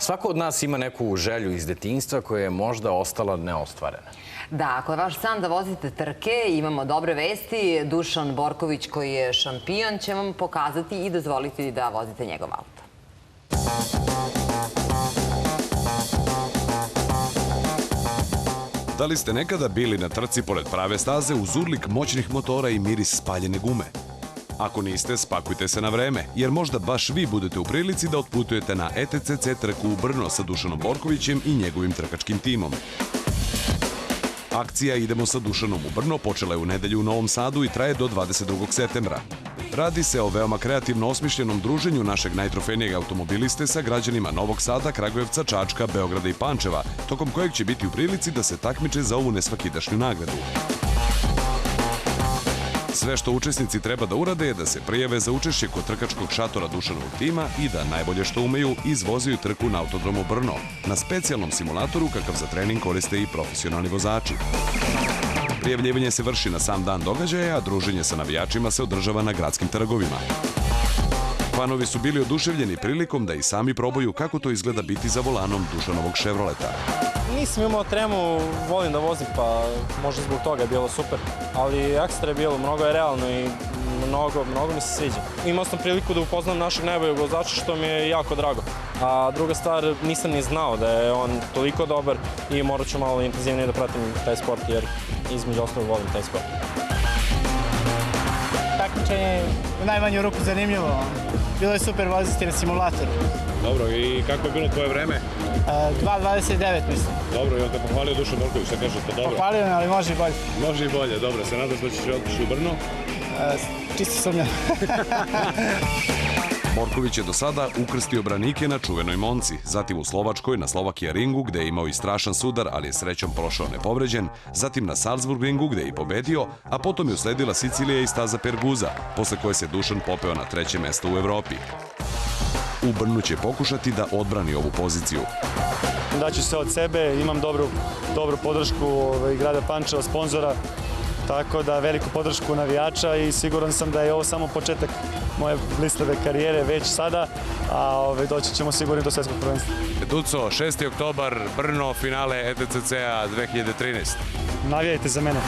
Svako od nas ima neku želju iz detinjstva koja je možda ostala neostvarena. Da, ako je vaš san da vozite trke, imamo dobre vesti. Dušan Borković, koji je šampion, će vam pokazati i dozvoliti da vozite njegov auto. Da li ste nekada bili na trci pored prave staze uz urlik moćnih motora i miris spaljene gume? Ako niste, spakujte se na vreme, jer možda baš vi budete u prilici da otputujete na ETCC trku u Brno sa Dušanom Borkovićem i njegovim trkačkim timom. Akcija Idemo sa Dušanom u Brno počela je u nedelju u Novom Sadu i traje do 22. septembra. Radi se o veoma kreativno osmišljenom druženju našeg najtrofejnijeg automobiliste sa građanima Novog Sada, Kragujevca, Čačka, Beograda i Pančeva, tokom kojeg će biti u prilici da se takmiče za ovu nesvakidašnju nagradu. Sve što učesnici treba da urade je da se prijave za učešće kod trkačkog šatora Dušanovog tima i da najbolje što umeju izvozaju trku na autodromu Brno, na specijalnom simulatoru kakav za trening koriste i profesionalni vozači. Prijavljivanje se vrši na sam dan događaja, a druženje sa navijačima se održava na gradskim trgovima. Fanovi su bili oduševljeni prilikom da i sami probaju kako to izgleda biti za volanom Dušanovog Chevroleta. Nisam imao tremu, volim da vozim, pa možda zbog toga je bilo super, ali ekstra je bilo, mnogo je realno i mnogo mi se sviđa. Imao sam priliku da upoznam našeg najboljeg vozača, što mi je jako drago. A druga stvar, nisam ni znao da je on toliko dobar i morat ću malo intenzivnije da pratim taj sport, jer između ostalog volim taj sport. Takmičenje je u najmanju ruku zanimljivo. Bilo je super voziti na simulatoru. Dobro, i kako je bilo tvoje vreme? 2.29 mislim. Dobro, i on te pohvalio Dušan Borković, šta kažete, dobro? Pohvalio me, ali može i bolje. Može i bolje, dobro. Se nadaš da ćeš otići u Brno? Čisto sumnjam. Borković je do sada ukrstio branike na čuvenoj Monci, zatim u Slovačkoj na Slovakija ringu gde je imao i strašan sudar, ali je srećom prošao nepovređen, zatim na Salzburg ringu gde je i pobedio, a potom je usledila Sicilija i staza Perguza, posle koje se Dušan popeo na 3. mesto u Evropi. U Brnu će pokušati da odbrani ovu poziciju. Daću se od sebe, imam dobru podršku grada Pančeva, sponzora, tako da veliku podršku navijača i siguran sam da je ovo samo početak moje blistave karijere već sada, a doći ćemo sigurno do svetskog prvenstva. Duco, 6. oktobar, Brno, finale ETCC-a 2013. Navijajte za mene.